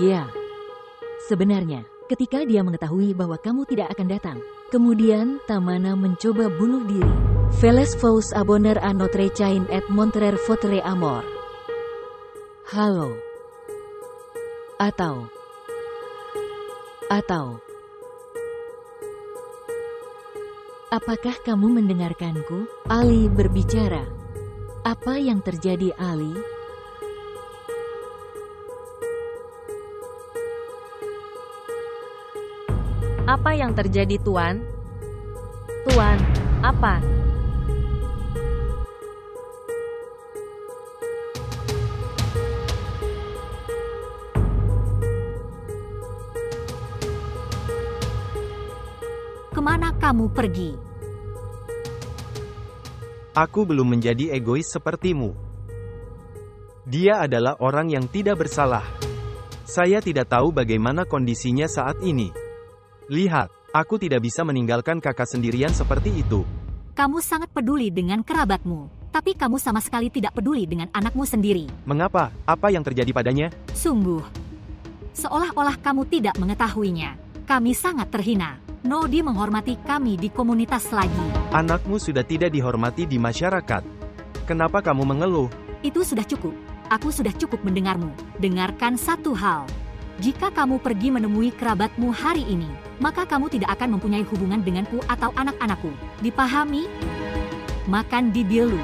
Ya, sebenarnya, ketika dia mengetahui bahwa kamu tidak akan datang, kemudian Tamana mencoba bunuh diri. Veles vous abonner à notre chaîne et montrer votre amour. Halo. Atau. Apakah kamu mendengarkanku? Ali berbicara. Apa yang terjadi, Ali? Apa yang terjadi, Tuan? Tuan, apa? Kemana kamu pergi? Aku belum menjadi egois sepertimu. Dia adalah orang yang tidak bersalah. Saya tidak tahu bagaimana kondisinya saat ini. Lihat, aku tidak bisa meninggalkan kakak sendirian seperti itu. Kamu sangat peduli dengan kerabatmu, tapi kamu sama sekali tidak peduli dengan anakmu sendiri. Mengapa? Apa yang terjadi padanya? Sungguh, seolah-olah kamu tidak mengetahuinya. Kami sangat terhina. Nodi menghormati kami di komunitas lagi. Anakmu sudah tidak dihormati di masyarakat. Kenapa kamu mengeluh? Itu sudah cukup. Aku sudah cukup mendengarmu. Dengarkan satu hal. Jika kamu pergi menemui kerabatmu hari ini, maka kamu tidak akan mempunyai hubungan denganku atau anak-anakku. Dipahami? Makan di bilu.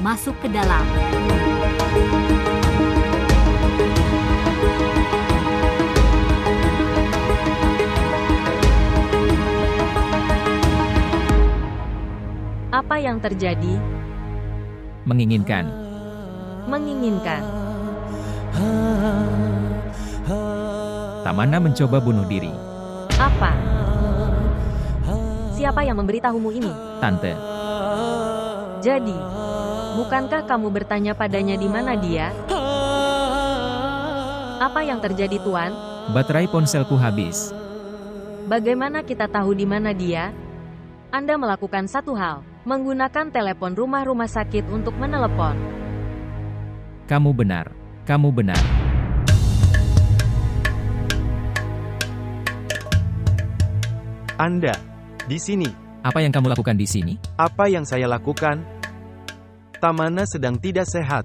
Masuk ke dalam. Apa yang terjadi? Menginginkan. Tamana mencoba bunuh diri. Apa? Siapa yang memberitahumu ini? Tante. Jadi, bukankah kamu bertanya padanya di mana dia? Apa yang terjadi, Tuan? Baterai ponselku habis. Bagaimana kita tahu di mana dia? Anda melakukan satu hal, menggunakan telepon rumah sakit untuk menelepon. Kamu benar. Anda, di sini. Apa yang kamu lakukan di sini? Apa yang saya lakukan? Tamana sedang tidak sehat.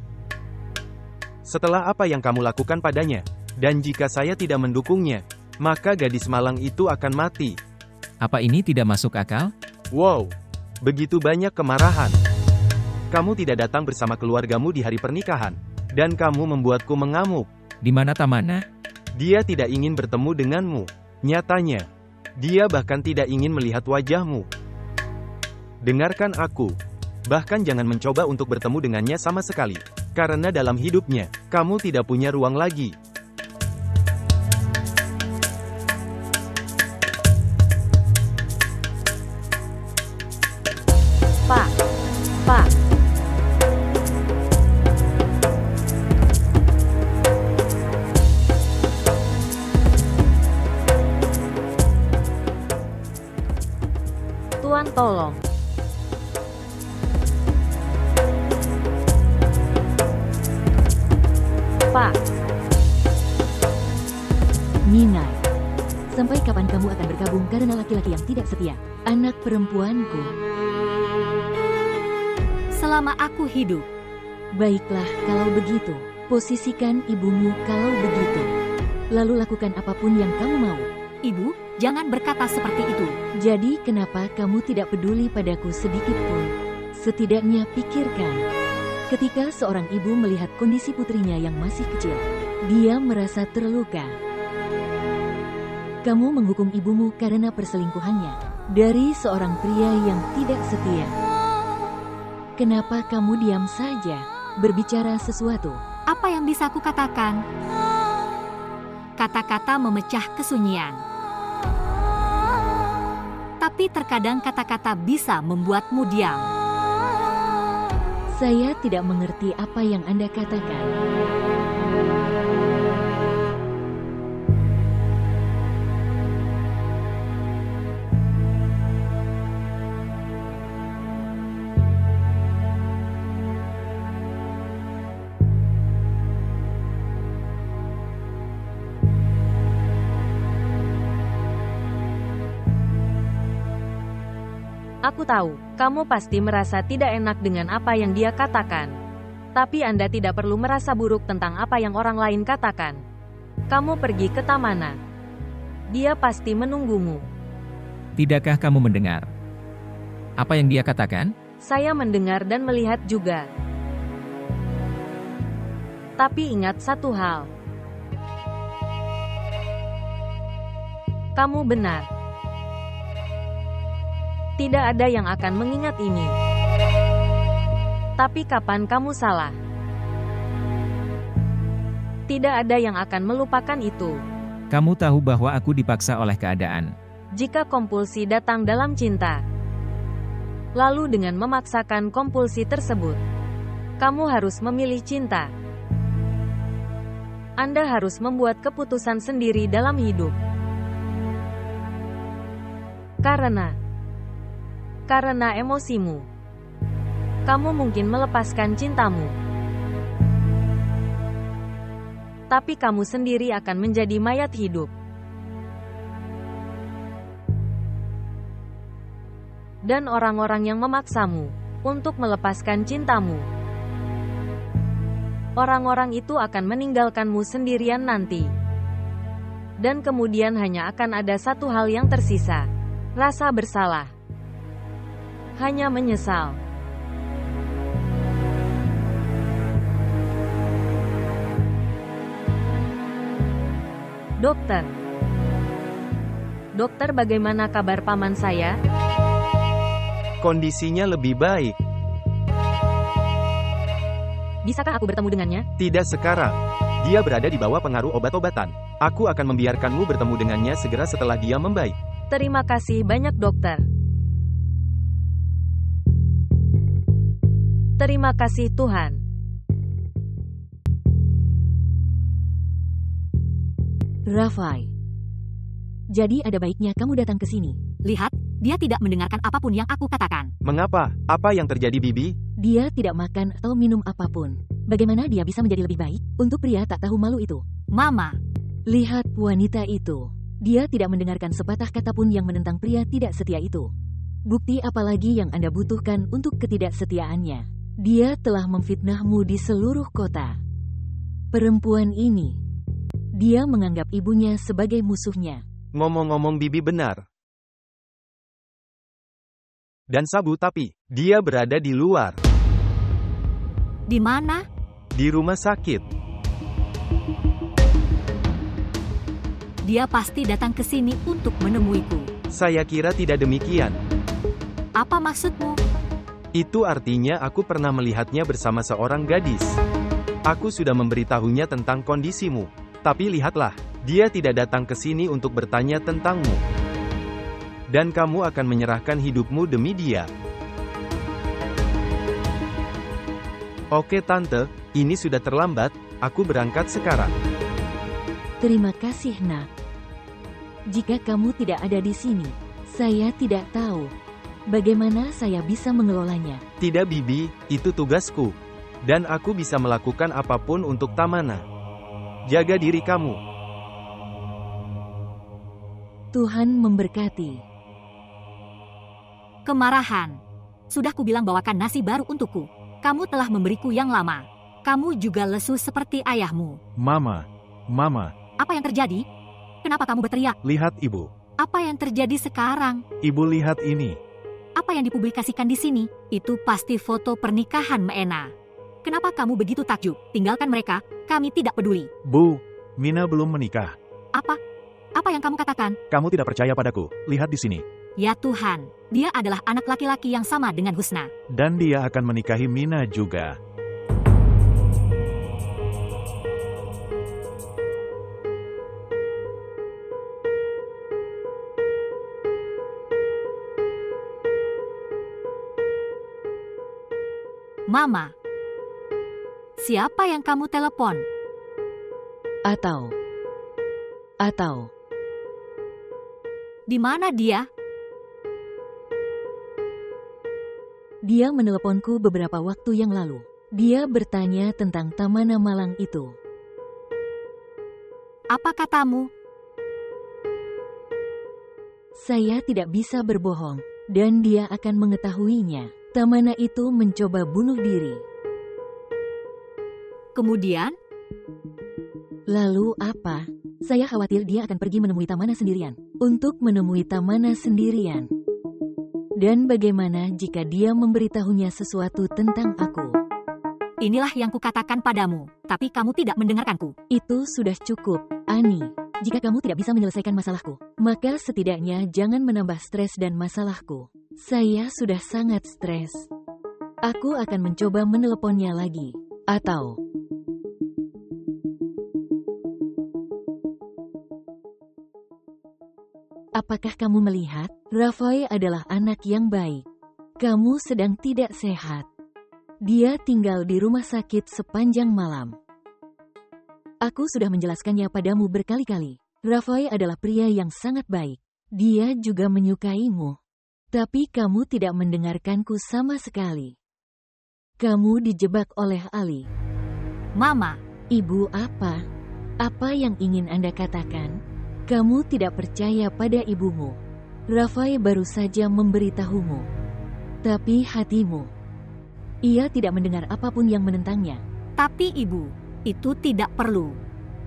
Setelah apa yang kamu lakukan padanya, dan jika saya tidak mendukungnya, maka gadis malang itu akan mati. Apa ini tidak masuk akal? Wow, begitu banyak kemarahan. Kamu tidak datang bersama keluargamu di hari pernikahan, dan kamu membuatku mengamuk. Di mana Tamana? Dia tidak ingin bertemu denganmu. Nyatanya, dia bahkan tidak ingin melihat wajahmu. Dengarkan aku. Bahkan jangan mencoba untuk bertemu dengannya sama sekali. Karena dalam hidupnya, kamu tidak punya ruang lagi. Pak. Tuan, tolong. Pak. Minai, sampai kapan kamu akan berkabung karena laki-laki yang tidak setia? Anak perempuanku. Selama aku hidup. Baiklah, kalau begitu, posisikan ibumu kalau begitu. Lalu lakukan apapun yang kamu mau. Ibu, jangan berkata seperti itu. Jadi kenapa kamu tidak peduli padaku sedikit pun? Setidaknya pikirkan. Ketika seorang ibu melihat kondisi putrinya yang masih kecil, dia merasa terluka. Kamu menghukum ibumu karena perselingkuhannya dari seorang pria yang tidak setia. Kenapa kamu diam saja, berbicara sesuatu? Apa yang bisa aku katakan? Kata-kata memecah kesunyian. Tapi terkadang kata-kata bisa membuatmu diam. Saya tidak mengerti apa yang Anda katakan. Aku tahu, kamu pasti merasa tidak enak dengan apa yang dia katakan. Tapi Anda tidak perlu merasa buruk tentang apa yang orang lain katakan. Kamu pergi ke Tamana. Dia pasti menunggumu. Tidakkah kamu mendengar apa yang dia katakan? Saya mendengar dan melihat juga. Tapi ingat satu hal. Kamu benar. Tidak ada yang akan mengingat ini. Tapi kapan kamu salah? Tidak ada yang akan melupakan itu. Kamu tahu bahwa aku dipaksa oleh keadaan. Jika kompulsi datang dalam cinta, lalu dengan memaksakan kompulsi tersebut, kamu harus memilih cinta. Anda harus membuat keputusan sendiri dalam hidup. Karena emosimu, kamu mungkin melepaskan cintamu. Tapi kamu sendiri akan menjadi mayat hidup. Dan orang-orang yang memaksamu untuk melepaskan cintamu, orang-orang itu akan meninggalkanmu sendirian nanti. Dan kemudian hanya akan ada satu hal yang tersisa. Rasa bersalah. Hanya menyesal. Dokter, bagaimana kabar paman saya? Kondisinya lebih baik. Bisakah aku bertemu dengannya? Tidak sekarang. Dia berada di bawah pengaruh obat-obatan. Aku akan membiarkanmu bertemu dengannya segera setelah dia membaik. Terima kasih banyak dokter. Terima kasih Tuhan. Rafai. Jadi ada baiknya kamu datang ke sini. Lihat, dia tidak mendengarkan apapun yang aku katakan. Mengapa? Apa yang terjadi, Bibi? Dia tidak makan atau minum apapun. Bagaimana dia bisa menjadi lebih baik untuk pria tak tahu malu itu? Mama, Lihat wanita itu. Dia tidak mendengarkan sepatah kata pun yang menentang pria tidak setia itu. Bukti apalagi yang Anda butuhkan untuk ketidaksetiaannya? Dia telah memfitnahmu di seluruh kota. Perempuan ini, dia menganggap ibunya sebagai musuhnya. Ngomong-ngomong, Bibi benar. Dan Sabu, tapi dia berada di luar. di mana? Di rumah sakit. Dia pasti datang ke sini untuk menemuiku. Saya kira tidak demikian. Apa maksudmu? Itu artinya aku pernah melihatnya bersama seorang gadis. Aku sudah memberitahunya tentang kondisimu. Tapi lihatlah, dia tidak datang ke sini untuk bertanya tentangmu. Dan kamu akan menyerahkan hidupmu demi dia. Oke Tante, ini sudah terlambat, aku berangkat sekarang. Terima kasih, Nak. Jika kamu tidak ada di sini, saya tidak tahu bagaimana saya bisa mengelolanya. Tidak Bibi, itu tugasku. Dan aku bisa melakukan apapun untuk Tamana. Jaga diri kamu. Tuhan memberkati. Kemarahan. Sudah kubilang bawakan nasi baru untukku. Kamu telah memberiku yang lama. Kamu juga lesu seperti ayahmu. Mama. Apa yang terjadi? Kenapa kamu berteriak? Lihat Ibu. Apa yang terjadi sekarang? Ibu lihat ini. Apa yang dipublikasikan di sini? Itu pasti foto pernikahan Meena. Kenapa kamu begitu takjub? Tinggalkan mereka, kami tidak peduli. Bu, Mina belum menikah. Apa? Apa yang kamu katakan? Kamu tidak percaya padaku. Lihat di sini. Ya Tuhan, dia adalah anak laki-laki yang sama dengan Husna. Dan dia akan menikahi Mina juga. Mama, siapa yang kamu telepon? Atau Di mana dia? dia meneleponku beberapa waktu yang lalu. Dia bertanya tentang Tamana Malang itu. Apa katamu? Saya tidak bisa berbohong. dan dia akan mengetahuinya. Tamana itu mencoba bunuh diri. Kemudian, Lalu apa? Saya khawatir dia akan pergi menemui Tamana sendirian. Untuk menemui Tamana sendirian. Dan bagaimana jika dia memberitahunya sesuatu tentang aku? inilah yang kukatakan padamu, tapi kamu tidak mendengarkanku. Itu sudah cukup, Ani. Jika kamu tidak bisa menyelesaikan masalahku, maka setidaknya jangan menambah stres dan masalahku. Saya sudah sangat stres. Aku akan mencoba meneleponnya lagi. Atau... Apakah kamu melihat? Rafai adalah anak yang baik. Kamu sedang tidak sehat. Dia tinggal di rumah sakit sepanjang malam. Aku sudah menjelaskannya padamu berkali-kali. Rafai adalah pria yang sangat baik. Dia juga menyukaimu. Tapi kamu tidak mendengarkanku sama sekali. Kamu dijebak oleh Ali. Mama, Ibu apa? Apa yang ingin Anda katakan? Kamu tidak percaya pada ibumu. Rafai baru saja memberitahumu. Tapi hatimu. Ia tidak mendengar apapun yang menentangnya. tapi ibu, itu tidak perlu.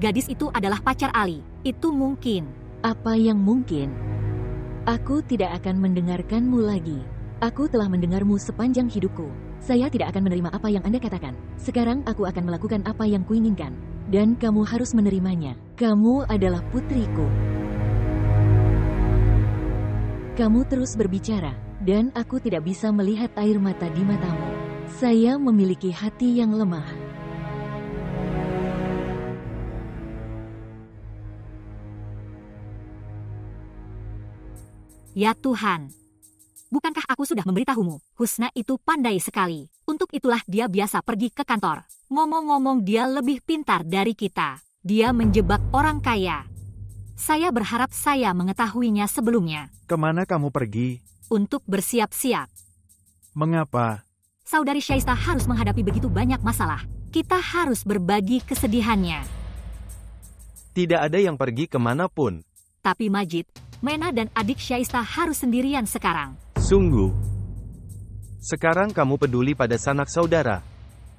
Gadis itu adalah pacar Ali. Itu mungkin. Apa yang mungkin? Aku tidak akan mendengarkanmu lagi. Aku telah mendengarmu sepanjang hidupku. Saya tidak akan menerima apa yang Anda katakan. Sekarang aku akan melakukan apa yang kuinginkan. Dan kamu harus menerimanya. Kamu adalah putriku. Kamu terus berbicara, dan aku tidak bisa melihat air mata di matamu. Saya memiliki hati yang lemah. Ya Tuhan. Bukankah aku sudah memberitahumu? Husna itu pandai sekali. Untuk itulah dia biasa pergi ke kantor. Ngomong-ngomong, dia lebih pintar dari kita. Dia menjebak orang kaya. Saya berharap saya mengetahuinya sebelumnya. Kemana kamu pergi? Untuk bersiap-siap. Mengapa? Saudari Syaista harus menghadapi begitu banyak masalah. Kita harus berbagi kesedihannya. Tidak ada yang pergi kemanapun. Tapi Majid, Mena dan adik Syaista harus sendirian sekarang. Sungguh. Sekarang kamu peduli pada sanak saudara.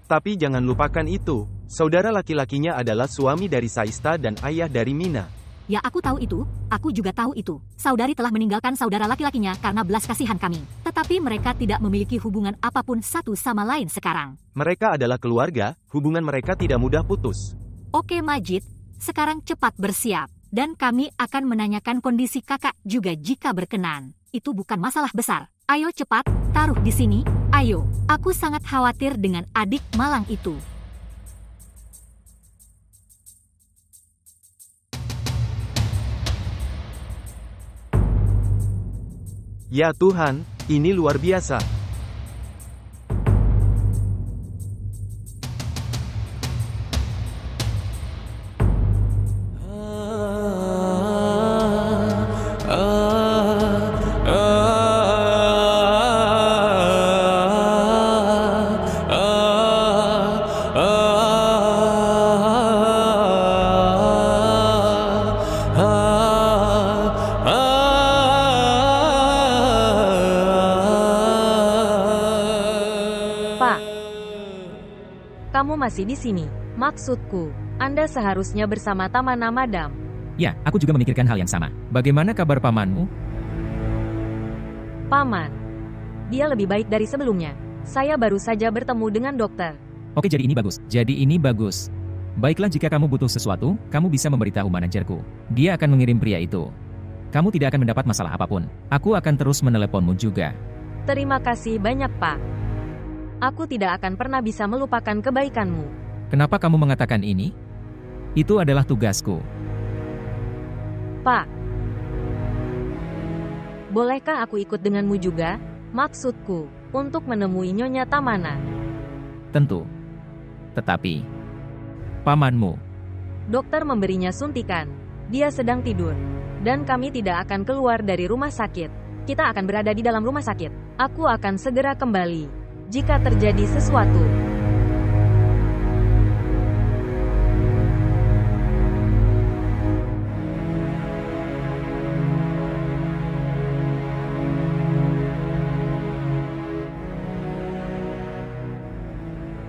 Tapi jangan lupakan itu, saudara laki-lakinya adalah suami dari Saista dan ayah dari Mina. Ya, aku tahu itu. Aku juga tahu itu. Saudari telah meninggalkan saudara laki-lakinya karena belas kasihan kami. Tetapi mereka tidak memiliki hubungan apapun satu sama lain sekarang. Mereka adalah keluarga, hubungan mereka tidak mudah putus. Oke Majid, sekarang cepat bersiap. Dan kami akan menanyakan kondisi kakak juga jika berkenan. Itu bukan masalah besar. Ayo cepat, taruh di sini. Ayo, aku sangat khawatir dengan adik malang itu. Ya Tuhan, ini luar biasa. Kamu masih di sini. Maksudku, Anda seharusnya bersama Tamana, Madam. Ya, aku juga memikirkan hal yang sama. Bagaimana kabar pamanmu? Paman. Dia lebih baik dari sebelumnya. Saya baru saja bertemu dengan dokter. Oke, jadi ini bagus. Baiklah, jika kamu butuh sesuatu, kamu bisa memberitahu manajerku. Dia akan mengirim pria itu. Kamu tidak akan mendapat masalah apapun. Aku akan terus meneleponmu juga. Terima kasih banyak, Pak. Aku tidak akan pernah bisa melupakan kebaikanmu. Kenapa kamu mengatakan ini? Itu adalah tugasku. Pak. Bolehkah aku ikut denganmu juga? Maksudku, untuk menemui Nyonya Tamana. Tentu. Tetapi, pamanmu. Dokter memberinya suntikan. Dia sedang tidur. Dan kami tidak akan keluar dari rumah sakit. Kita akan berada di dalam rumah sakit. Aku akan segera kembali jika terjadi sesuatu.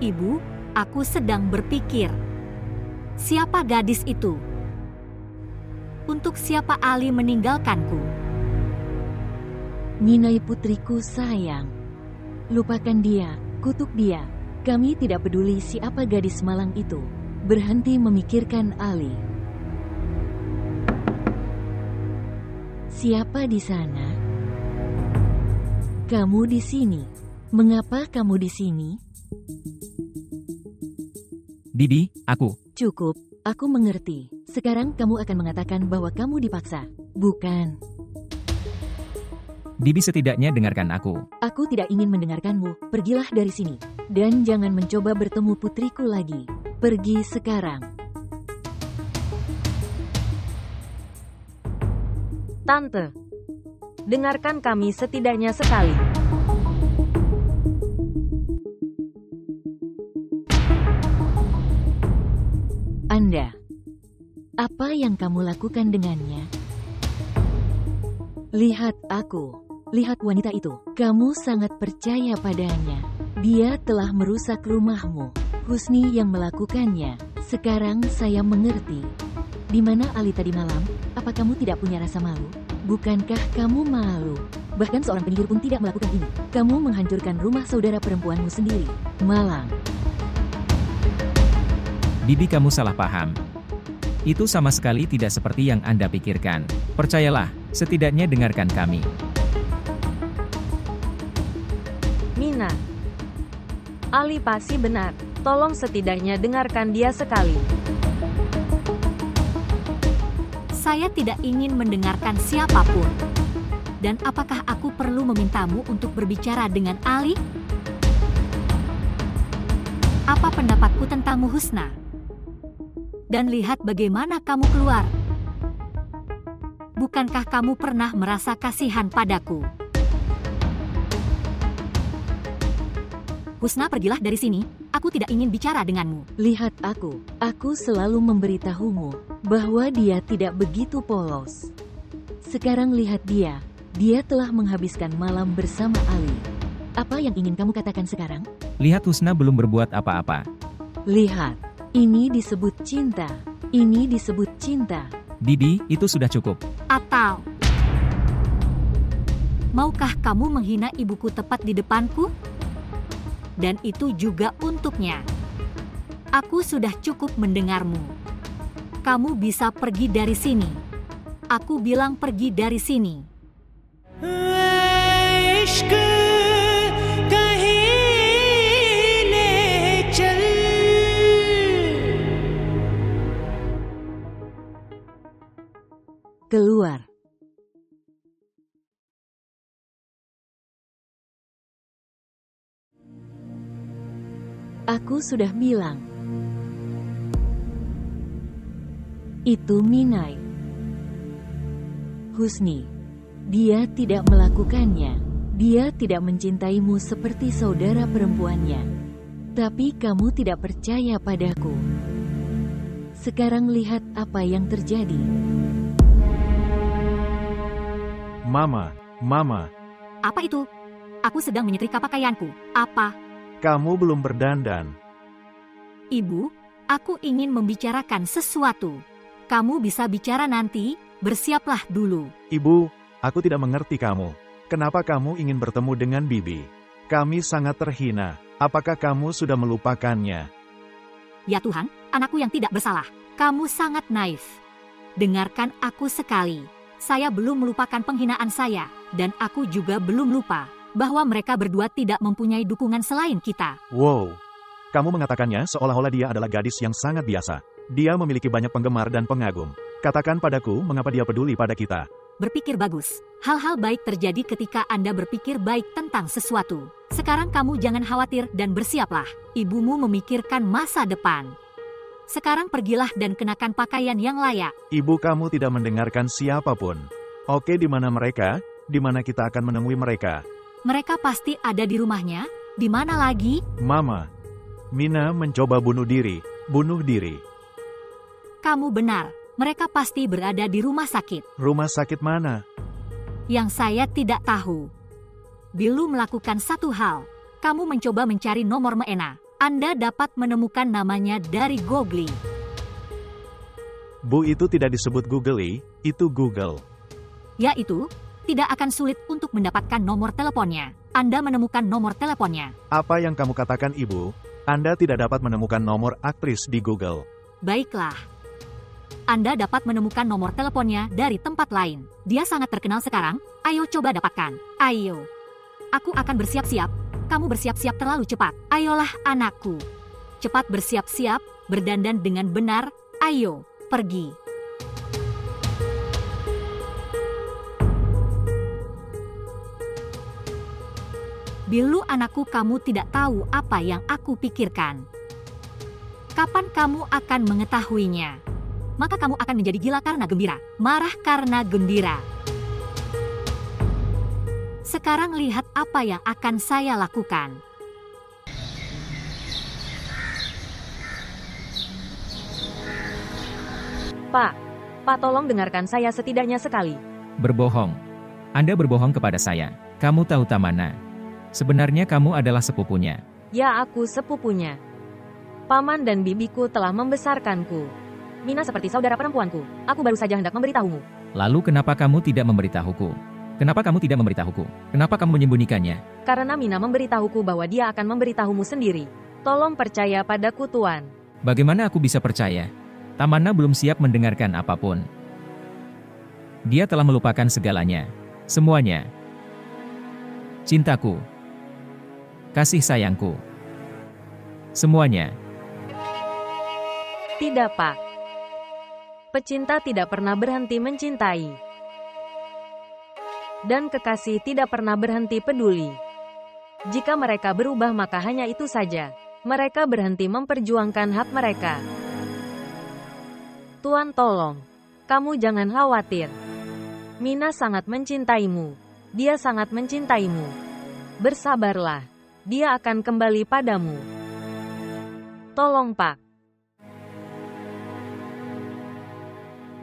Ibu, aku sedang berpikir. Siapa gadis itu? Untuk siapa Ali meninggalkanku? Minai putriku sayang. Lupakan dia, kutuk dia. Kami tidak peduli siapa gadis malang itu. Berhenti memikirkan Ali. Siapa di sana? Kamu di sini. Mengapa kamu di sini? Bibi, aku. Cukup, aku mengerti. Sekarang kamu akan mengatakan bahwa kamu dipaksa, bukan? Bibi setidaknya dengarkan aku. Aku tidak ingin mendengarkanmu. Pergilah dari sini. Dan jangan mencoba bertemu putriku lagi. Pergi sekarang. Tante, dengarkan kami setidaknya sekali. Anda, apa yang kamu lakukan dengannya? Lihat aku. Lihat wanita itu. Kamu sangat percaya padanya. Dia telah merusak rumahmu. Husni yang melakukannya. Sekarang saya mengerti. Di mana Ali tadi malam? Apa kamu tidak punya rasa malu? Bukankah kamu malu? Bahkan seorang penyihir pun tidak melakukan ini. Kamu menghancurkan rumah saudara perempuanmu sendiri. Malang. Bibi, kamu salah paham. Itu sama sekali tidak seperti yang Anda pikirkan. Percayalah, setidaknya dengarkan kami. Mina, Ali pasti benar. Tolong setidaknya dengarkan dia sekali. Saya tidak ingin mendengarkan siapapun. Dan apakah aku perlu memintamu untuk berbicara dengan Ali? Apa pendapatku tentangmu, Husna? Dan lihat bagaimana kamu keluar. Bukankah kamu pernah merasa kasihan padaku? Husna, pergilah dari sini. Aku tidak ingin bicara denganmu. Lihat aku. Aku selalu memberitahumu bahwa dia tidak begitu polos. Sekarang lihat dia. Dia telah menghabiskan malam bersama Ali. Apa yang ingin kamu katakan sekarang? Lihat, Husna belum berbuat apa-apa. Lihat. Ini disebut cinta. Ini disebut cinta. Bibi, itu sudah cukup. Atau maukah kamu menghina ibuku tepat di depanku? Dan itu juga untuknya. Aku sudah cukup mendengarmu. Kamu bisa pergi dari sini. Aku bilang pergi dari sini. Keluar. Aku sudah bilang. Itu Minai. Husni. Dia tidak melakukannya. Dia tidak mencintaimu seperti saudara perempuannya. Tapi kamu tidak percaya padaku. Sekarang lihat apa yang terjadi. Mama. Apa itu? Aku sedang menyetrika pakaianku. Apa? Kamu belum berdandan. Ibu, aku ingin membicarakan sesuatu. Kamu bisa bicara nanti, bersiaplah dulu. Ibu, aku tidak mengerti kamu. Kenapa kamu ingin bertemu dengan Bibi? Kami sangat terhina. Apakah kamu sudah melupakannya? Ya Tuhan, anakku yang tidak bersalah. Kamu sangat naif. Dengarkan aku sekali. Saya belum melupakan penghinaan saya, dan aku juga belum lupa bahwa mereka berdua tidak mempunyai dukungan selain kita. Wow, kamu mengatakannya seolah-olah dia adalah gadis yang sangat biasa. Dia memiliki banyak penggemar dan pengagum. Katakan padaku mengapa dia peduli pada kita. Berpikir bagus. Hal-hal baik terjadi ketika Anda berpikir baik tentang sesuatu. Sekarang kamu jangan khawatir dan bersiaplah. Ibumu memikirkan masa depan. Sekarang pergilah dan kenakan pakaian yang layak. Ibu, kamu tidak mendengarkan siapapun. Oke, di mana mereka? Di mana kita akan menemui mereka? Mereka pasti ada di rumahnya. Di mana lagi? Mama, Mina mencoba bunuh diri. Bunuh diri. Kamu benar. Mereka pasti berada di rumah sakit. Rumah sakit mana? Yang saya tidak tahu. Bilu melakukan satu hal. Kamu mencoba mencari nomor Meena. Anda dapat menemukan namanya dari Google. Bu, itu tidak disebut Google, itu Google. Yaitu, tidak akan sulit untuk mendapatkan nomor teleponnya. Anda menemukan nomor teleponnya. Apa yang kamu katakan, Ibu? Anda tidak dapat menemukan nomor aktris di Google. Baiklah. Anda dapat menemukan nomor teleponnya dari tempat lain. Dia sangat terkenal sekarang. Ayo coba dapatkan. Ayo. Aku akan bersiap-siap. Kamu bersiap-siap terlalu cepat. Ayolah anakku. Cepat bersiap-siap, berdandan dengan benar. Ayo, pergi. Bilu anakku, kamu tidak tahu apa yang aku pikirkan. Kapan kamu akan mengetahuinya? Maka kamu akan menjadi gila karena gembira, marah karena gembira. Sekarang lihat apa yang akan saya lakukan. Pak, tolong dengarkan saya setidaknya sekali. Berbohong. Anda berbohong kepada saya. Kamu tahu Tamana. Sebenarnya kamu adalah sepupunya. Ya, aku sepupunya. Paman dan bibiku telah membesarkanku. Mina seperti saudara perempuanku. Aku baru saja hendak memberitahumu. Lalu kenapa kamu tidak memberitahuku? Kenapa kamu tidak memberitahuku? Kenapa kamu menyembunyikannya? Karena Mina memberitahuku bahwa dia akan memberitahumu sendiri. Tolong percaya padaku, Tuan. Bagaimana aku bisa percaya? Tamana belum siap mendengarkan apapun. Dia telah melupakan segalanya. Semuanya. Cintaku. Kasih sayangku. Semuanya. Tidak, Pak. Pecinta tidak pernah berhenti mencintai. Dan kekasih tidak pernah berhenti peduli. Jika mereka berubah maka hanya itu saja. Mereka berhenti memperjuangkan hak mereka. Tuan, tolong. Kamu jangan khawatir. Mina sangat mencintaimu. Dia sangat mencintaimu. Bersabarlah. Dia akan kembali padamu. Tolong, Pak.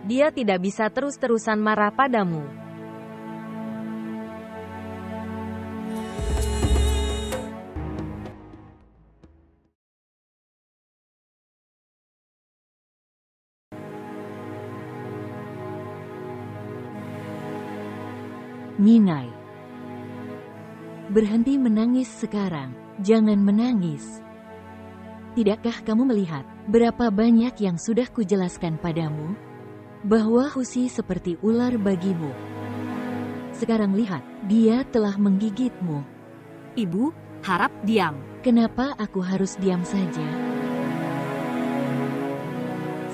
Dia tidak bisa terus-terusan marah padamu. Minai. Berhenti menangis sekarang. Jangan menangis. Tidakkah kamu melihat berapa banyak yang sudah kujelaskan padamu? Bahwa Husi seperti ular bagimu. Sekarang lihat, dia telah menggigitmu. Ibu, harap diam. Kenapa aku harus diam saja?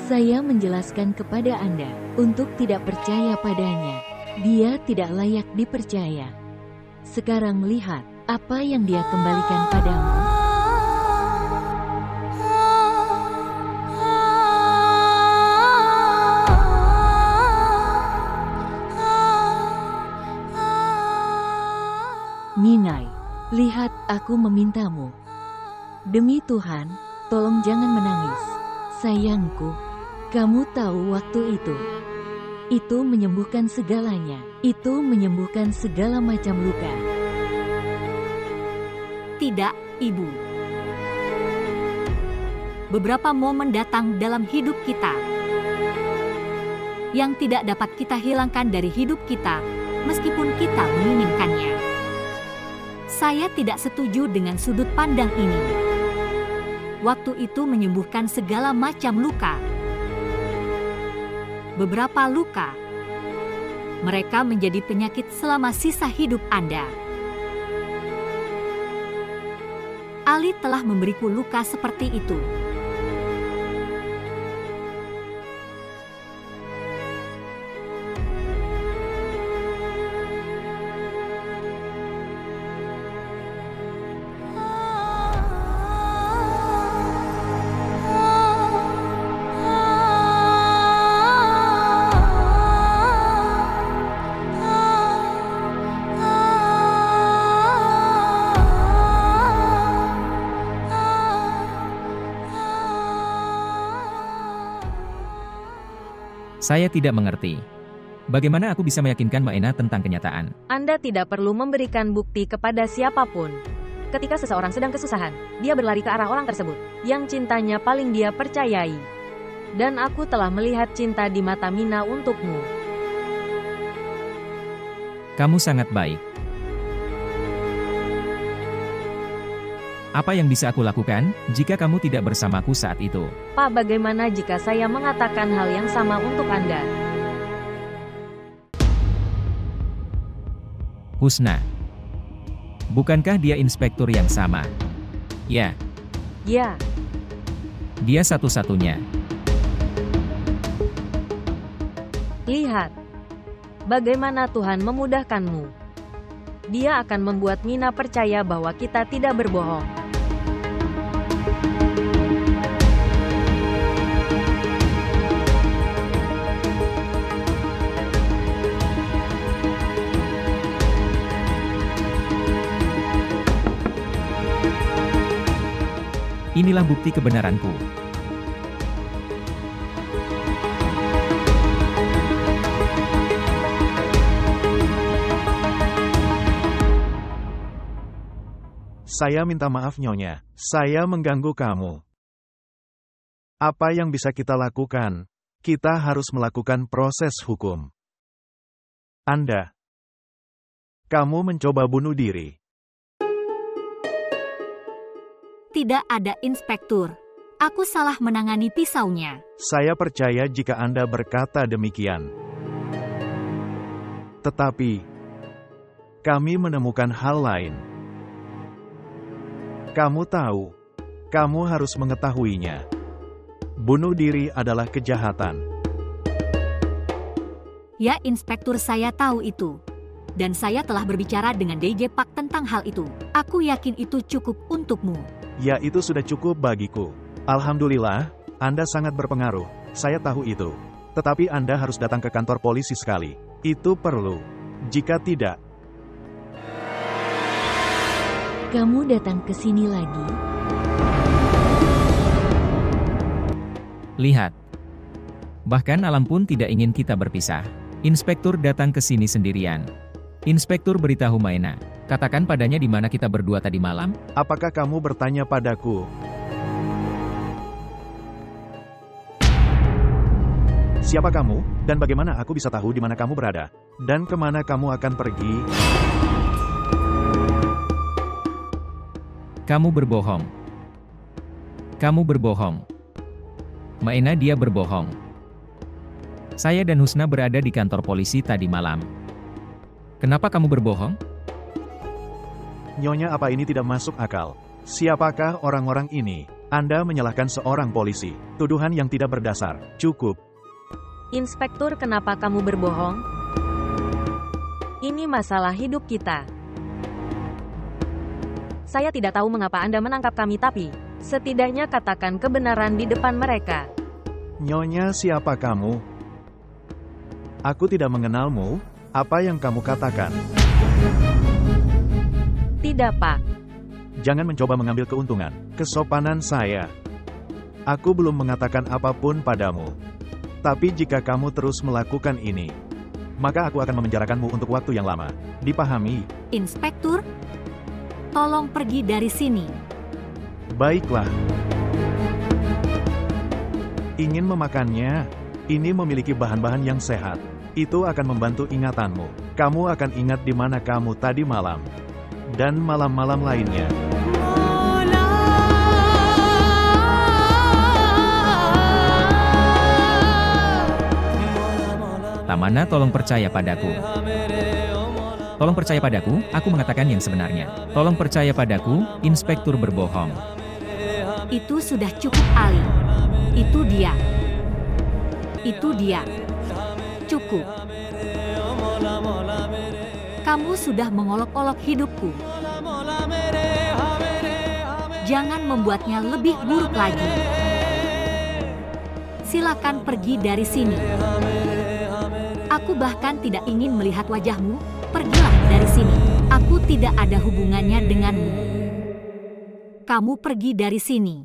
Saya menjelaskan kepada Anda untuk tidak percaya padanya. Dia tidak layak dipercaya. Sekarang lihat apa yang dia kembalikan padamu. Minai, lihat, aku memintamu. Demi Tuhan, tolong jangan menangis. Sayangku, kamu tahu waktu itu menyembuhkan segalanya. Itu menyembuhkan segala macam luka. Tidak, Ibu. Beberapa momen datang dalam hidup kita yang tidak dapat kita hilangkan dari hidup kita, meskipun kita menginginkannya. Saya tidak setuju dengan sudut pandang ini. Waktu itu menyembuhkan segala macam luka. Beberapa luka, mereka menjadi penyakit selama sisa hidup Anda. Ali telah memberiku luka seperti itu. Saya tidak mengerti. Bagaimana aku bisa meyakinkan Mbak Ena tentang kenyataan? Anda tidak perlu memberikan bukti kepada siapapun. Ketika seseorang sedang kesusahan, dia berlari ke arah orang tersebut, yang cintanya paling dia percayai. Dan aku telah melihat cinta di mata Mina untukmu. Kamu sangat baik. Apa yang bisa aku lakukan jika kamu tidak bersamaku saat itu? Pak, bagaimana jika saya mengatakan hal yang sama untuk Anda? Husna. Bukankah dia inspektur yang sama? Ya. Ya. Dia satu-satunya. Lihat. Bagaimana Tuhan memudahkanmu. Dia akan membuat Mina percaya bahwa kita tidak berbohong. Inilah bukti kebenaranku. Saya minta maaf Nyonya, saya mengganggu kamu. Apa yang bisa kita lakukan? Kita harus melakukan proses hukum. Kamu mencoba bunuh diri. Tidak ada inspektur. Aku salah menangani pisaunya. Saya percaya jika Anda berkata demikian. Tetapi, kami menemukan hal lain. Kamu tahu, kamu harus mengetahuinya. Bunuh diri adalah kejahatan. Ya, inspektur, saya tahu itu. Dan saya telah berbicara dengan DJ Park tentang hal itu. Aku yakin itu cukup untukmu. Ya, itu sudah cukup bagiku. Alhamdulillah, Anda sangat berpengaruh. Saya tahu itu. Tetapi Anda harus datang ke kantor polisi sekali. Itu perlu. Jika tidak, Kamu datang ke sini lagi? Lihat. Bahkan alam pun tidak ingin kita berpisah. Inspektur datang ke sini sendirian. Inspektur beritahu Maena. Katakan padanya di mana kita berdua tadi malam. apakah kamu bertanya padaku? Siapa kamu, dan bagaimana aku bisa tahu di mana kamu berada? Dan kemana kamu akan pergi? Kamu berbohong. Kamu berbohong. Maena, dia berbohong. Saya dan Husna berada di kantor polisi tadi malam. Kenapa kamu berbohong? Nyonya, apa ini tidak masuk akal? Siapakah orang-orang ini? Anda menyalahkan seorang polisi. Tuduhan yang tidak berdasar. Cukup. Inspektur, kenapa kamu berbohong? Ini masalah hidup kita. Saya tidak tahu mengapa Anda menangkap kami, tapi setidaknya katakan kebenaran di depan mereka. Nyonya, siapa kamu? Aku tidak mengenalmu. Apa yang kamu katakan? Tidak, Pak. Jangan mencoba mengambil keuntungan. Kesopanan saya. Aku belum mengatakan apapun padamu. Tapi jika kamu terus melakukan ini, maka aku akan memenjarakanmu untuk waktu yang lama. Dipahami? Inspektur, tolong pergi dari sini. Baiklah. Ingin memakannya? Ini memiliki bahan-bahan yang sehat. Itu akan membantu ingatanmu. Kamu akan ingat di mana kamu tadi malam. Dan malam-malam lainnya. Tamana, tolong percaya padaku. Tolong percaya padaku, aku mengatakan yang sebenarnya. Tolong percaya padaku, inspektur berbohong. Itu sudah cukup, Ali. Itu dia. Itu dia. Cukup. Kamu sudah mengolok-olok hidupku. Jangan membuatnya lebih buruk lagi. Silakan pergi dari sini. Aku bahkan tidak ingin melihat wajahmu. Pergilah dari sini. Aku tidak ada hubungannya denganmu. Kamu pergi dari sini.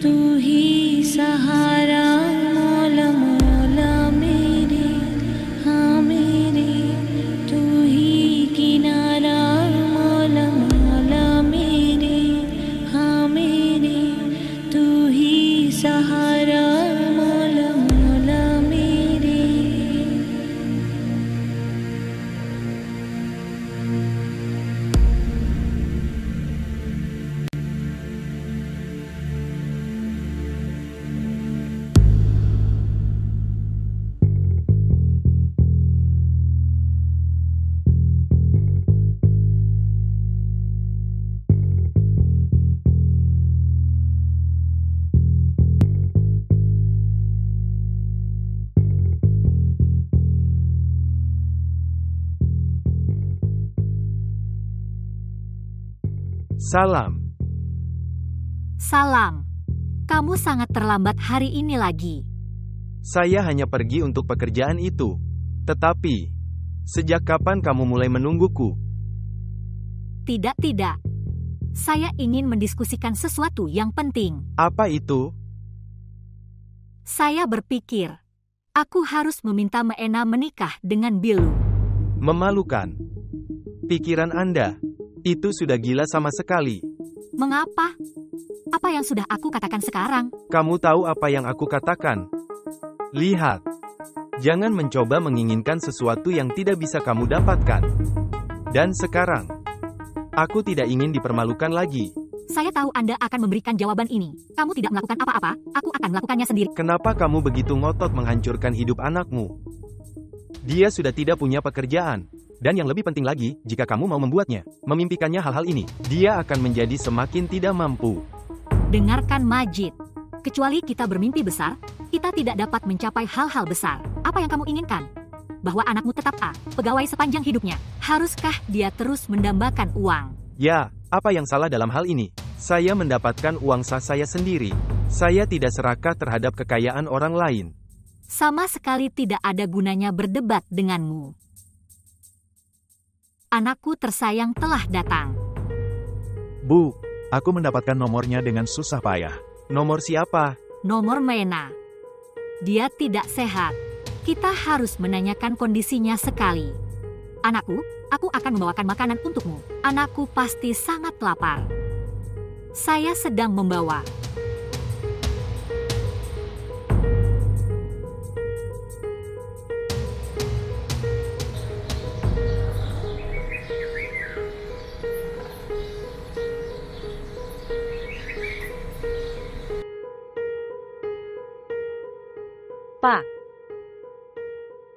तू ही सहारा मौला मौला मेरे Salam. Salam. Kamu sangat terlambat hari ini lagi. Saya hanya pergi untuk pekerjaan itu. Tetapi, sejak kapan kamu mulai menungguku? Tidak. Saya ingin mendiskusikan sesuatu yang penting. Apa itu? Saya berpikir, aku harus meminta Maena menikah dengan Bilu. Memalukan. Pikiran Anda, itu sudah gila sama sekali. Mengapa? Apa yang sudah aku katakan sekarang? Kamu tahu apa yang aku katakan? Lihat. Jangan mencoba menginginkan sesuatu yang tidak bisa kamu dapatkan. Dan sekarang, aku tidak ingin dipermalukan lagi. Saya tahu Anda akan memberikan jawaban ini. Kamu tidak melakukan apa-apa, aku akan melakukannya sendiri. Kenapa kamu begitu ngotot menghancurkan hidup anakmu? Dia sudah tidak punya pekerjaan. Dan yang lebih penting lagi, jika kamu mau membuatnya, memimpikannya hal-hal ini, dia akan menjadi semakin tidak mampu. Dengarkan Majid. Kecuali kita bermimpi besar, kita tidak dapat mencapai hal-hal besar. Apa yang kamu inginkan? Bahwa anakmu tetap pegawai sepanjang hidupnya. Haruskah dia terus mendambakan uang? Ya, apa yang salah dalam hal ini? Saya mendapatkan uang sah saya sendiri. Saya tidak serakah terhadap kekayaan orang lain. Sama sekali tidak ada gunanya berdebat denganmu. Anakku tersayang telah datang. Bu, aku mendapatkan nomornya dengan susah payah. Nomor siapa? Nomor Maena. Dia tidak sehat. Kita harus menanyakan kondisinya sekali. Anakku, aku akan membawakan makanan untukmu. Anakku pasti sangat lapar. Saya sedang membawa.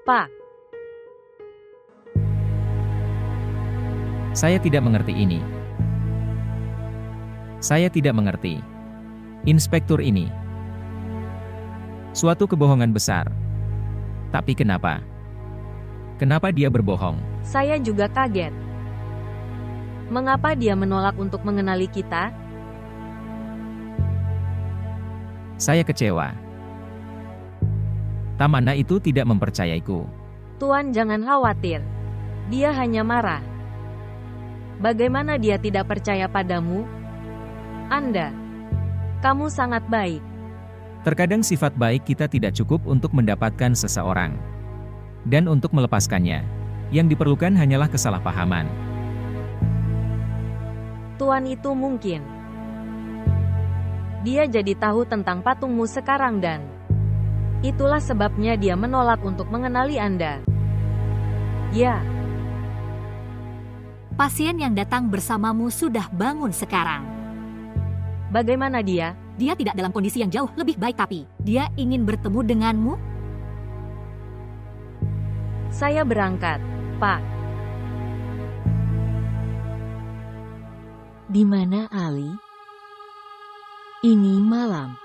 Pak. Saya tidak mengerti ini. Saya tidak mengerti. Inspektur ini. Suatu kebohongan besar. Tapi kenapa? Kenapa dia berbohong? Saya juga kaget. Mengapa dia menolak untuk mengenali kita? Saya kecewa. Tamana itu tidak mempercayaiku. Tuan jangan khawatir. Dia hanya marah. Bagaimana dia tidak percaya padamu? Anda. Kamu sangat baik. Terkadang sifat baik kita tidak cukup untuk mendapatkan seseorang. Dan untuk melepaskannya, yang diperlukan hanyalah kesalahpahaman. Tuan itu mungkin. Dia jadi tahu tentang patungmu sekarang dan itulah sebabnya dia menolak untuk mengenali Anda. Ya. Pasien yang datang bersamamu sudah bangun sekarang. Bagaimana dia? Dia tidak dalam kondisi yang jauh lebih baik tapi dia ingin bertemu denganmu? Saya berangkat, Pak. Di mana Ali? Ini malam.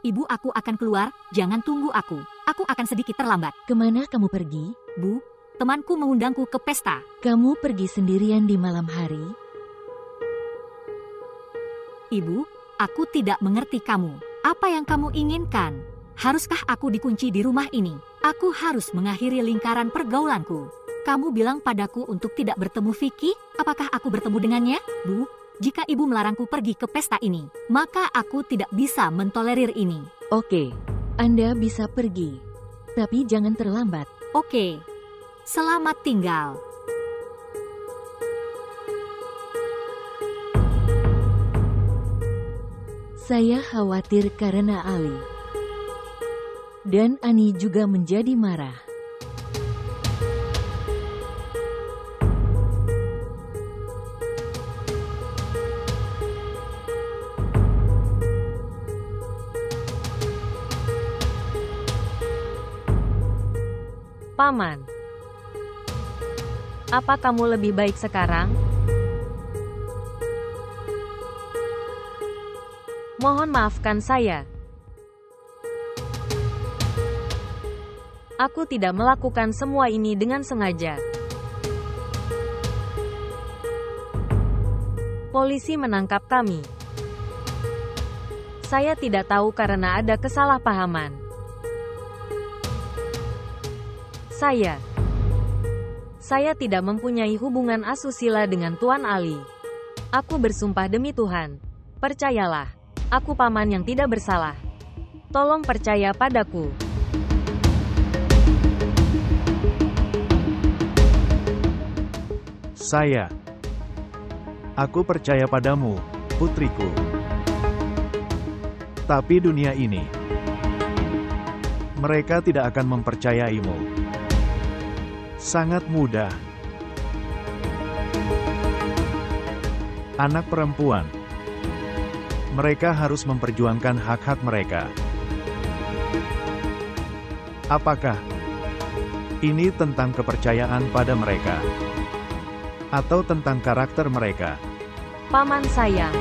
Ibu, aku akan keluar, jangan tunggu aku. Aku akan sedikit terlambat. Kemana kamu pergi? Bu, temanku mengundangku ke pesta. Kamu pergi sendirian di malam hari? Ibu, aku tidak mengerti kamu. Apa yang kamu inginkan? Haruskah aku dikunci di rumah ini? Aku harus mengakhiri lingkaran pergaulanku. Kamu bilang padaku untuk tidak bertemu Vicky? Apakah aku bertemu dengannya? Bu, jika ibu melarangku pergi ke pesta ini, maka aku tidak bisa mentolerir ini. Oke, Anda bisa pergi. Tapi jangan terlambat. Oke, selamat tinggal. Saya khawatir karena Ali. Dan Ani juga menjadi marah. Paman. Apa kamu lebih baik sekarang? Mohon maafkan saya. Aku tidak melakukan semua ini dengan sengaja. Polisi menangkap kami. Saya tidak tahu karena ada kesalahpahaman. Saya tidak mempunyai hubungan asusila dengan Tuan Ali. Aku bersumpah demi Tuhan. Percayalah, aku paman yang tidak bersalah. Tolong percaya padaku. Aku percaya padamu, putriku. Tapi dunia ini, mereka tidak akan mempercayaimu. Sangat mudah. Anak perempuan, mereka harus memperjuangkan hak-hak mereka. Apakah ini tentang kepercayaan pada mereka? Atau tentang karakter mereka? Paman sayang.